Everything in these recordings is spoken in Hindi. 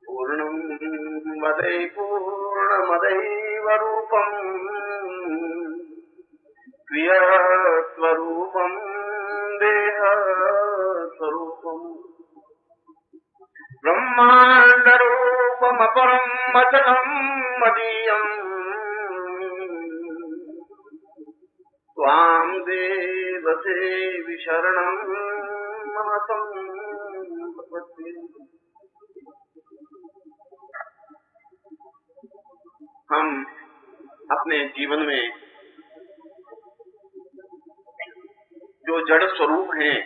पूर्णमदे पूर्णमदैव रूपम् क्रियास्वरूपम् देहस्वरूपम् ब्रह्माण्डरूपमपरम् अचलम् मदीयम् त्वाम् देवसेवि शरणम् महतम् प्रपद्ये। हम अपने जीवन में जो जड़ स्वरूप हैं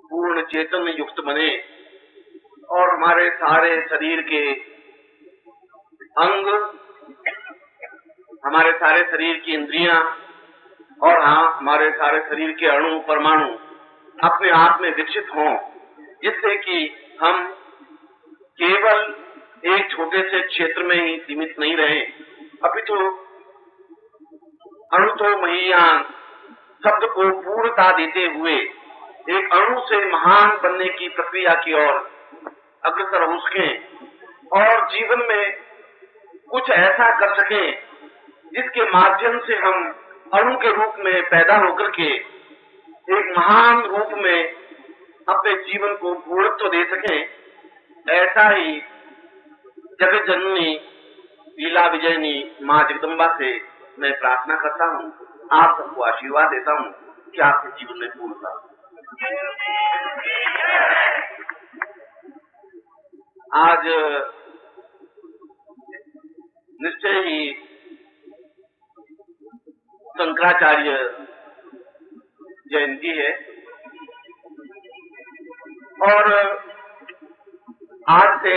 पूर्ण चेतन युक्त बने और हमारे सारे शरीर के अंग, हमारे सारे शरीर की इंद्रियां और हमारे सारे शरीर के अणु परमाणु अपने आप में विकसित हों, जिससे कि हम केवल एक छोटे से क्षेत्र में ही सीमित नहीं रहे, अपितु अणु तो महियान शब्द को पूर्णता देते हुए एक अणु से महान बनने की प्रक्रिया की ओर अग्रसर हो सकें और जीवन में कुछ ऐसा कर सकें जिसके माध्यम से हम अणु के रूप में पैदा होकर के एक महान रूप में अपने जीवन को पूर्णत्व दे सकें। ऐसा ही जगत जननी लीला विजयनी माँ जगदम्बा से मैं प्रार्थना करता हूँ, आप सबको आशीर्वाद देता हूँ कि आपके जीवन में पूर्णता। आज निश्चय ही शंकराचार्य जयंती है और आज से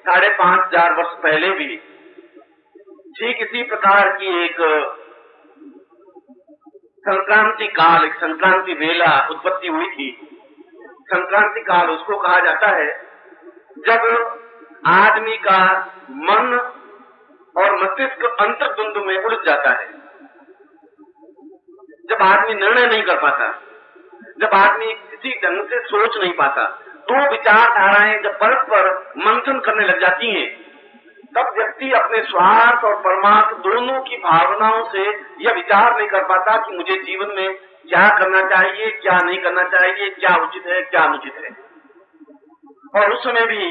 5,500 वर्ष पहले भी ठीक इसी प्रकार की एक संक्रांति काल, एक संक्रांति वेला उत्पत्ति हुई थी। संक्रांति काल उसको कहा जाता है जब आदमी का मन और मस्तिष्क अंतर्द्वंद में उलझ जाता है, जब आदमी निर्णय नहीं कर पाता, जब आदमी किसी ढंग से सोच नहीं पाता, दो विचारधाराएं जब परस्पर मंथन करने लग जाती हैं, तब व्यक्ति अपने स्वार्थ और परमार्थ दोनों की भावनाओं से यह विचार नहीं कर पाता कि मुझे जीवन में क्या करना चाहिए, क्या नहीं करना चाहिए, क्या उचित है, क्या अनुचित है। और उस समय भी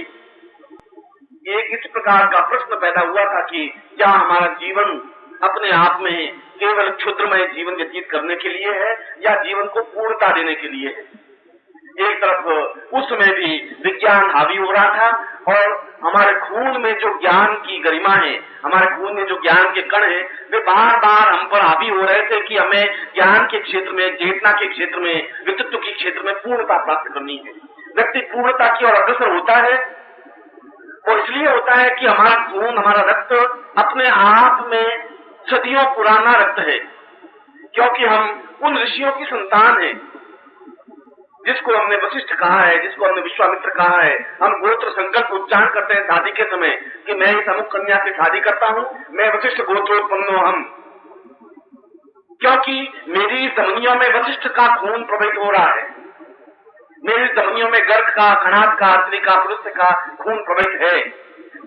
एक इस प्रकार का प्रश्न पैदा हुआ था कि क्या हमारा जीवन अपने आप में केवल क्षुद्रमय जीवन व्यतीत करने के लिए है या जीवन को पूर्णता देने के लिए है। एक तरफ उस समय भी विज्ञान हावी हो रहा था और हमारे खून में जो ज्ञान की गरिमा है, हमारे खून में जो ज्ञान के कण हैं, वे बार बार हम पर हावी हो रहे थे कि हमें ज्ञान के क्षेत्र में, चेतना के क्षेत्र में, व्यक्तित्व के क्षेत्र में पूर्णता प्राप्त करनी है। व्यक्ति पूर्णता की ओर अग्रसर होता है और इसलिए होता है कि हमारा खून, हमारा रक्त अपने आप में सदियों पुराना रक्त है, क्योंकि हम उन ऋषियों की संतान हैं जिसको हमने वशिष्ठ कहा है, जिसको हमने विश्वामित्र कहा है। हम गोत्र संकल्प उच्चारण करते हैं शादी के समय कि मैं इस अमुक कन्या से शादी करता हूँ, मैं वशिष्ठ गोत्रोत्पन्नो हम, क्योंकि मेरी धमनियों में वशिष्ठ का खून प्रवाहित हो रहा है, मेरी धमनियों में गर्ग का, खनाद का, स्त्री का, पुरुष का खून प्रवाहित है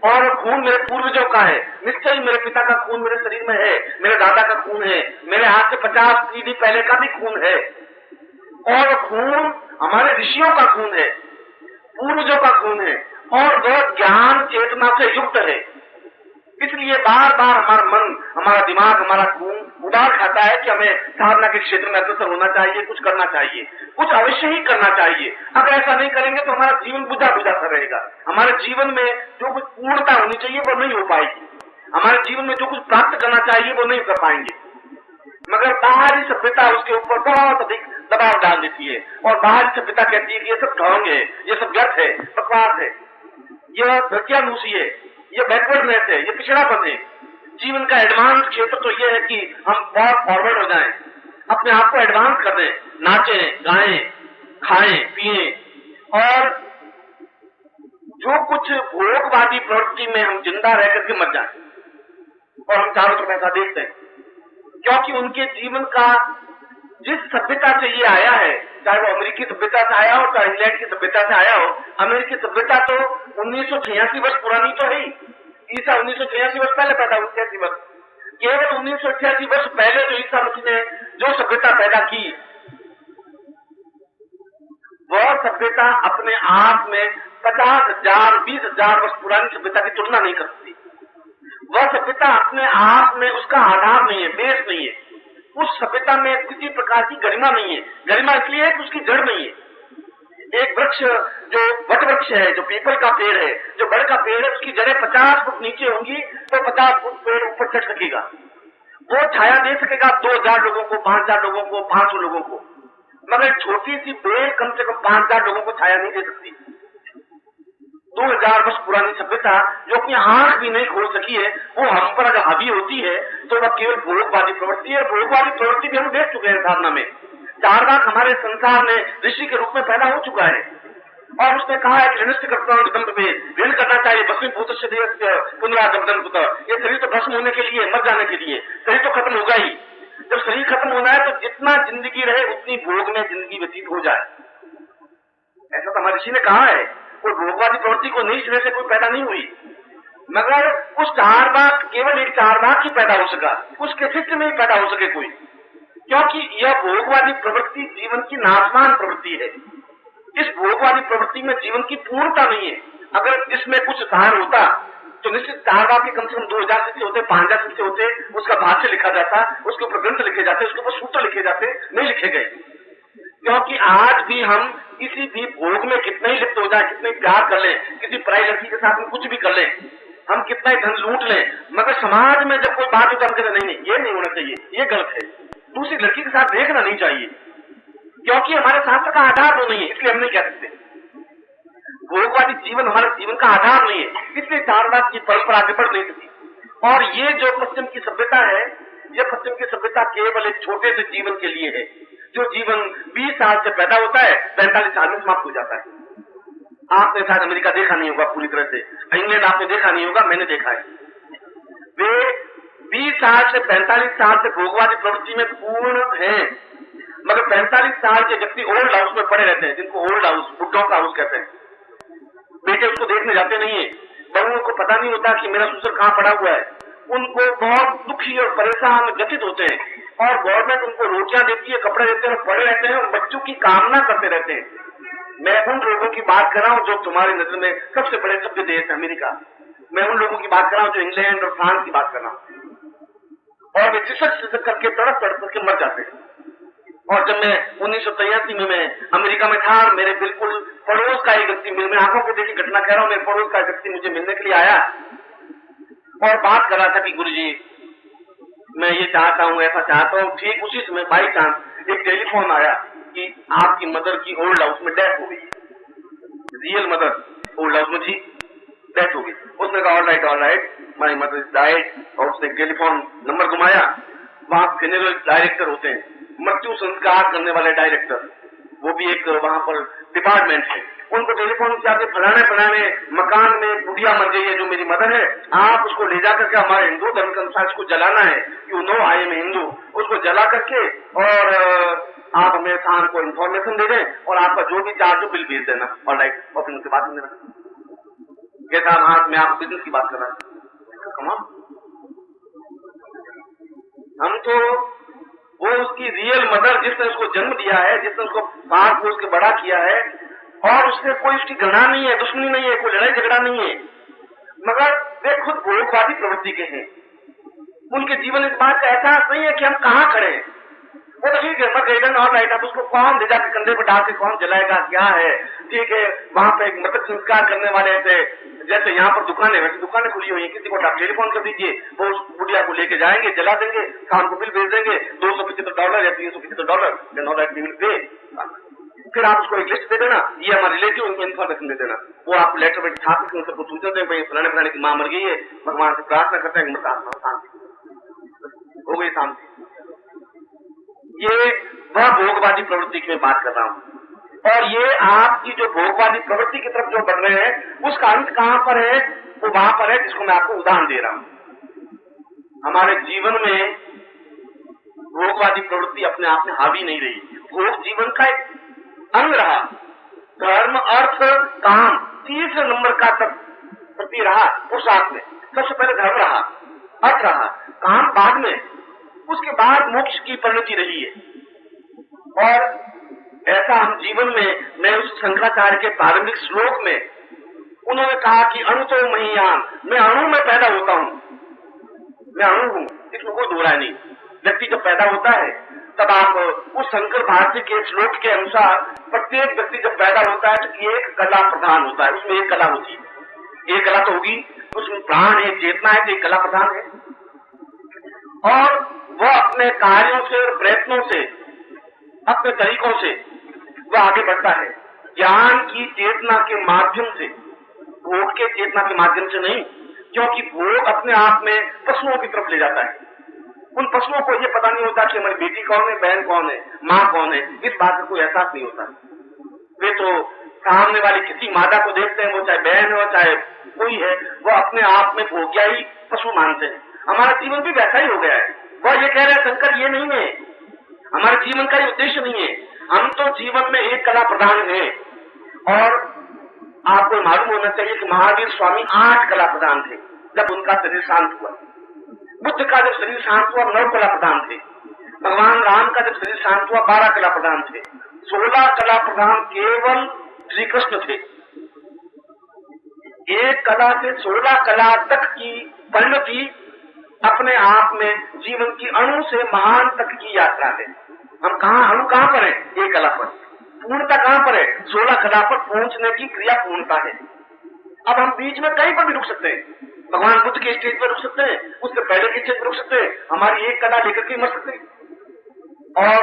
और खून मेरे पूर्वजों का है। निश्चय मेरे पिता का खून मेरे शरीर में है, मेरे दादा का खून है, मेरे हाथ से 50 पीढ़ी पहले का भी खून है और खून हमारे ऋषियों का खून है, पूर्वजों का खून है और वह ज्ञान चेतना से युक्त है। इसलिए बार बार हमारा मन, हमारा दिमाग, हमारा खून उबाल खाता है कि हमें साधना के क्षेत्र में अग्रसर होना चाहिए, कुछ करना चाहिए, कुछ अवश्य ही करना चाहिए। अगर ऐसा नहीं करेंगे तो हमारा जीवन बुझा बुझा सा रहेगा। हमारे जीवन में जो कुछ पूर्णता होनी चाहिए वो नहीं हो पाएगी, हमारे जीवन में जो कुछ प्राप्त करना चाहिए वो नहीं कर पाएंगे। मगर बाहरी सभ्यता उसके ऊपर बहुत अधिक दबाव डाल देती है और बाहरी सभ्यता कहती है कि ये सब ढोंग है, ये सब व्यर्थ है, बकवास है, यह प्रत्यानुषी है, ये बैकवर्डनेस है, ये पिछड़ापन है। जीवन का एडवांस क्षेत्र तो ये है कि हम बहुत फॉरवर्ड हो जाएं, अपने आप को एडवांस कर दें, नाचें, गाएं, खाएं, पिएं और जो कुछ भोगवादी प्रवृत्ति में हम जिंदा रह करके मर जाएं और हम चारों तरफ ऐसा देखते हैं, क्योंकि उनके जीवन का जिस सभ्यता से ये आया है, चाहे वो अमेरिकी सभ्यता से आया हो, चाहे इंग्लैंड की सभ्यता से आया हो, अमेरिकी सभ्यता तो 1986 वर्ष पुरानी तो है ही। ईसा 1986 वर्ष पहले पैदा हुई, 86 वर्ष, केवल 1988 वर्ष पहले जो ईसा मसीह ने जो सभ्यता पैदा की, वह सभ्यता अपने आप में 50,000 20,000 वर्ष पुरानी सभ्यता की तुलना नहीं कर सकती। वह सभ्यता अपने आप में उसका आधार नहीं है, बेस नहीं है। उस सभ्यता में किसी प्रकार की गरिमा नहीं है। गरिमा इसलिए है कि उसकी जड़ नहीं है। एक वृक्ष जो वट वृक्ष है, जो पीपल का पेड़ है, जो बड़ का पेड़ है, उसकी जड़ें 50 फुट नीचे होंगी तो 50 फुट पेड़ ऊपर चढ़ सकेगा। वो छाया दे सकेगा 2,000 लोगों को, 5,000 लोगों को, 500 लोगों को, मगर छोटी सी पेड़ कम से कम 5,000 लोगों को छाया नहीं दे सकती। 2,000 वर्ष पुरानी सभ्यता जो अपनी आंख भी नहीं खोल सकी है, वो हम पर अगर हावी होती है तो वह केवल भोगवादी प्रवृत्ति है। भोगवादी प्रवृत्ति भी हम देख चुके हैं साधना में। चारवाक हमारे संसार में ऋषि के रूप में पैदा हो चुका है और उसने कहा है कि निष्ठ करता हूं दम्भ पे ऋण करना चाहिए, भस्मी भूत से पुनरागमन पुत्र। ये शरीर तो भस्म होने के लिए, मर जाने के लिए, शरीर तो खत्म होगा ही। जब शरीर खत्म होना है तो जितना जिंदगी रहे उतनी भोग में जिंदगी व्यतीत हो जाए, ऐसा तो हमारे ऋषि ने कहा है। कोई भोगवादी प्रवृत्ति को नहीं सिरे से कोई पैदा नहीं हुई, मगर उस चारवाक केवल एक चारवाक ही पैदा हो सका, उसके शिष्य में ही पैदा हो सके कोई, क्योंकि यह भोगवादी प्रवृत्ति जीवन की नाशवान प्रवृत्ति है। इस भोगवादी प्रवृत्ति में जीवन की पूर्णता नहीं है। अगर इसमें कुछ सार होता तो निश्चित चारवाक के कम से कम 2,000 शिष्य होते, 5,000 शिष्य होते, उसका भाष्य लिखा जाता, उसके ऊपर ग्रंथ लिखे जाते, उसके ऊपर सूत्र लिखे जाते, नहीं लिखे गए। क्योंकि आज भी हम किसी भी भोग में कितना ही लिप्त हो जाए, कितने प्यार कर लें, किसी पराई लड़की के साथ में कुछ भी कर लें, हम कितना ही धन लूट लें, मगर समाज में जब कोई बात उतर करे नहीं ये नहीं होना चाहिए, ये गलत है, दूसरी लड़की के साथ देखना नहीं चाहिए, क्योंकि हमारे शास्त्र का आधार वो नहीं है, इसलिए हम नहीं कह सकते। भोगवादी जीवन हमारे जीवन का आधार नहीं है, इसलिए चारवाक की परंपरा आगे बढ़ नहीं सकती। और ये जो पश्चिम की सभ्यता है, यह पश्चिम की सभ्यता केवल एक छोटे से जीवन के लिए है। जो जीवन 20 साल से पैदा होता है 45 साल में समाप्त हो जाता है। आपने शायद अमेरिका देखा नहीं होगा पूरी तरह से, इंग्लैंड आपने देखा नहीं होगा, मैंने देखा है। वे 20 साल से 45 साल से भोगवादी प्रवृत्ति में पूर्ण हैं, मगर 45 साल के व्यक्ति ओल्ड हाउस में पड़े रहते हैं, जिनको ओल्ड हाउस, बुड्ढों का हाउस कहते हैं। बेटे उसको देखने जाते नहीं है, बहुओं को पता नहीं होता कि मेरा ससुर कहाँ पड़ा हुआ है, उनको बहुत दुखी और परेशान व्यथित होते हैं, और गवर्नमेंट उनको रोटियां देती है, कपड़े देते हैं, पड़े रहते हैं और बच्चों की कामना करते रहते हैं। मैं उन लोगों की बात कर रहा हूँ जो तुम्हारी नजर में सबसे बड़े सभ्य देश है अमेरिका। मैं उन लोगों की बात कर रहा हूँ जो इंग्लैंड और फ्रांस की बात कर रहा हूँ, और वे चिसक करके तड़प करके मर जाते हैं। और जब मैं 1983 में मैं अमेरिका में था, मेरे बिल्कुल पड़ोस का एक व्यक्ति, मेरे आंखों की देखी घटना कह रहा हूँ, मेरे पड़ोस का व्यक्ति मुझे मिलने के लिए आया और बात कर रहा था कि गुरुजी मैं ये चाहता हूँ, ऐसा चाहता हूँ। ठीक उसी समय बाई चांस एक टेलीफोन आया कि आपकी मदर की ओल्ड हाउस में डेथ हो गई, रियल मदर ओल्ड हाउस में जी डेथ हो गई। उसने कहा all right my mother is died, और उसने टेलीफोन नंबर घुमाया। वहां फ्यूनरल डायरेक्टर होते हैं, मृत्यु संस्कार करने वाले डायरेक्टर, वो भी एक वहां पर डिपार्टमेंट है। उनको टेलीफोन किया कि फलाने मकान में बुढ़िया मर गई है जो मेरी मदर है, आप उसको ले जा करके हमारे हिंदू धर्म के अनुसार इसको जलाना है, you know I am Hindu, उसको जला करके और आप हमें खान को इन्फॉर्मेशन दे दें और आपका जो भी चार्ज हो बिल भेज देना। और राइट, और फिर उनसे बात नहीं कहता हाँ मैं आप बिजनेस की बात कर रहा हूँ। हम तो वो उसकी रियल मदर जिसने उसको जन्म दिया है, जिसने उसको पाल पोस के बड़ा किया है, और उससे कोई उसकी घृणा नहीं है, दुश्मनी नहीं है, कोई लड़ाई झगड़ा नहीं है, मगर वे खुद भोगवादी प्रवृत्ति के हैं। उनके जीवन इस बात का एहसास नहीं है कि हम कहाँ खड़े हैं। वो तो ठीक है मत गए और राइट, अब उसको कौन ले जाकर कंधे पर डाल के कौन जलाएगा, क्या है, ठीक है। वहां पे एक मृतक संस्कार करने वाले थे, जैसे यहाँ पर दुकानें, वैसे दुकानें खुली हुई है, किसी को आप टेलीफोन कर दीजिए, वो उस बुढ़िया को लेके जाएंगे, जला देंगे, शाम को बिल भेज देंगे $275 या $375, फिर आप उसको एक लिस्ट दे देना, ये हमारे रिलेटिव, उनको इन्फॉर्मेशन दे देना, वो आप लेटर में छाप के उनसे पूछ देते हैं भाई फलाने की मां मर गई है, भगवान से प्रार्थना करते हैं कि आत्मा शांति हो गई, शांति। ये वह भोगवादी प्रवृत्ति की मैं बात कर रहा हूं। और ये आपकी जो भोगवादी प्रवृत्ति की तरफ जो बढ़ रहे हैं, उसका अंत कहां पर है? वो वहां पर है जिसको मैं आपको उदाहरण दे रहा हूं। हमारे जीवन में भोगवादी प्रवृत्ति अपने आप में हावी नहीं रही। भोग जीवन का एक अंग रहा। धर्म, अर्थ, काम तीसरे नंबर का प्रति रहा पुरुषार्थ में। सबसे पहले धर्म रहा, अर्थ रहा, काम बाद में, उसके बाद मोक्ष की परिणति रही है। और ऐसा हम जीवन में, मैं उस शंकराचार्य के प्रारंभिक श्लोक में उन्होंने कहा कि अणु तो महियान, मैं अणु में पैदा होता हूं, मैं अणु हूं, इसमें कोई दो राय नहीं। व्यक्ति जब पैदा होता है तब आप उस शंकर भारती के श्लोक के अनुसार प्रत्येक व्यक्ति जब पैदा होता है तो एक कला प्रधान होता है, उसमें एक कला होती है, एक कला तो होगी, उसमें प्राण है, चेतना है, तो एक कला प्रधान है। और वह अपने कार्यों से और प्रयत्नों से, अपने तरीकों से वह आगे बढ़ता है, ज्ञान की चेतना के माध्यम से, भोग के चेतना के माध्यम से नहीं, क्योंकि भोग अपने आप में पशुओं की तरफ ले जाता है। उन पशुओं को ये पता नहीं होता कि हमारी बेटी कौन है, बहन कौन है, माँ कौन है, इस बात का कोई एहसास नहीं होता। वे तो सामने वाली किसी मादा को देखते हैं, वो चाहे बहन हो चाहे कोई है, वो अपने आप में भोग्या ही पशु मानते हैं। हमारा जीवन भी वैसा ही हो गया है। वह ये कह रहे हैं शंकर ये नहीं है, हमारे जीवन का ये उद्देश्य नहीं है, हम तो जीवन में एक कला प्रधान है। और आपको मालूम होना चाहिए कि महावीर स्वामी 8 कला प्रधान थे जब उनका शरीर शांत हुआ। बुद्ध का जब शरीर शांत हुआ 9 कला प्रधान थे। भगवान राम का जब शरीर शांत हुआ 12 कला प्रधान थे। 16 कला प्रधान केवल श्री कृष्ण थे। एक कला से 16 कला तक की परिणति अपने आप में जीवन की अणु से महान तक की यात्रा है। हम अणु कहाँ पर है? एक कला पर। पूर्णता कहाँ पर है? 16 कला पर पहुंचने की क्रिया पूर्णता है। अब हम बीच में कहीं पर भी रुक सकते हैं। भगवान बुद्ध के स्टेज पर रुक सकते हैं, उससे पहले के स्टेज पर रुक सकते हैं, हमारी एक कला लेकर के मर सकते हैं। और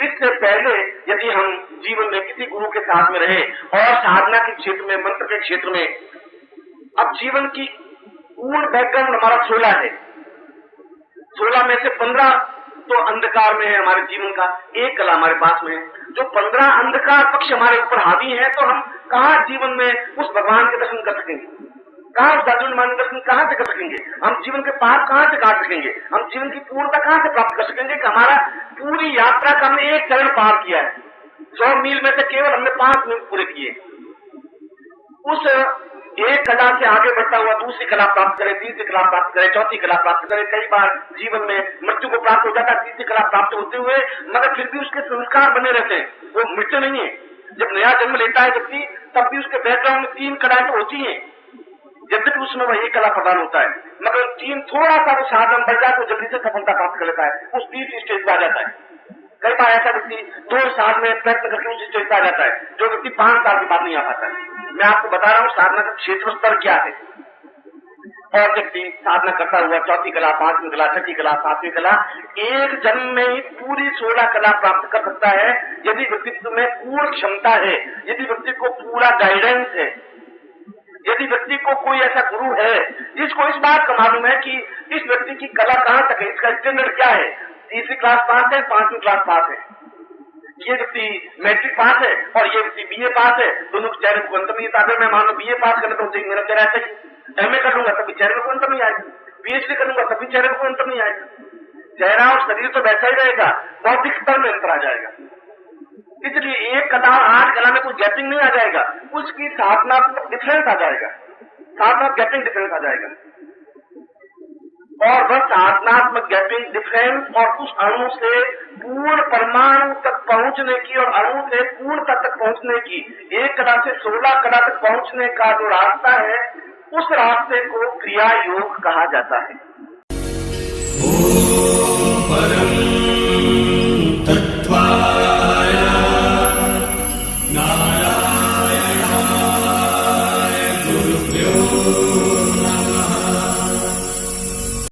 इससे पहले यदि हम जीवन में किसी गुरु के साथ में रहे और साधना के क्षेत्र में, मंत्र के क्षेत्र में, अब जीवन की पूर्ण बैकग्राउंड हमारा 16 है। 16 में से 15 तो अंधकार में है हमारे जीवन का, एक कला हमारे पास में है। जो 15 अंधकार पक्ष हमारे ऊपर हावी है, तो हम कहाँ जीवन में उस भगवान के दर्शन कर सकेंगे? कहाँ साधु मान दर्शन कहाँ से कर सकेंगे? हम जीवन के पाप कहाँ से काट सकेंगे? हम जीवन की पूर्णता कहाँ से प्राप्त कर सकेंगे कि हमारा पूरी यात्रा का हमने एक चरण पार किया है। 100 मील में से केवल हमने 5 मील पूरे किए। उस एक कला से आगे बढ़ता हुआ दूसरी कला प्राप्त करे, तीसरी कला प्राप्त करे, चौथी कला प्राप्त करे। कई बार जीवन में मृत्यु को प्राप्त हो जाता है तीसरी कला प्राप्त होते हुए, मगर फिर भी उसके संस्कार बने रहते हैं, वो मृत्यु नहीं है। जब नया जन्म लेता है व्यक्ति, तब भी उसके बैकग्राउंड में 3 कलाएं तो होती है, यद्यपि उसमें वह एक कला प्रदान होता है, मगर 3 थोड़ा सा वो साधन बढ़ जाए तो जल्दी से सफलता प्राप्त कर लेता है, उस तीसरी स्टेज पर आ जाता है। कई बार ऐसा व्यक्ति 2 साल में प्रयत्न करके उस स्टेज पर आ जाता है, जो व्यक्ति 5 साल के बाद नहीं आ पाता है। मैं आपको बता रहा हूँ साधना का क्षेत्र स्तर क्या है। और व्यक्ति साधना करता हुआ चौथी कला, 5वीं कला, छठी कला, 7वीं कला, एक जन्म में ही पूरी 16 कला प्राप्त कर सकता है, यदि व्यक्तित्व में पूर्ण क्षमता है, यदि व्यक्ति को पूरा गाइडेंस है, यदि व्यक्ति को कोई ऐसा गुरु है जिसको इस बात का मालूम है कि इस व्यक्ति की कला कहाँ तक है, इसका स्टैंडर्ड क्या है। तीसरी क्लास पास है, 5वीं क्लास पास है, ये व्यक्ति मैट्रिक पास है और ये व्यक्ति बीए पास है, दोनों के चेहरे को अंतर नहीं आता। अगर मैं मान लो बीए पास कर लेता हूँ, मेरा चेहरा ऐसा ही, एमए कर लूंगा तभी चेहरे को अंतर नहीं आएगा, पीएचडी कर लूंगा तभी चेहरे को अंतर नहीं आएगा। चेहरा और शरीर तो वैसा ही रहेगा, बौद्धिक स्तर में अंतर आ जाएगा। इसलिए एक कला 8 कला में कोई गैपिंग नहीं आ जाएगा, उसकी साधनात्मक डिफरेंस आ जाएगा, साधनात्मक गैपिंग डिफरेंस आ जाएगा। और वह साधनात्मक गैपिंग डिफरेंस और उस अणु से पूर्ण परमाणु तक पहुंचने की और अणु से पूर्णता तक पहुंचने की, एक कला से 16 कला तक पहुंचने का जो रास्ता है, उस रास्ते को क्रिया योग कहा जाता है।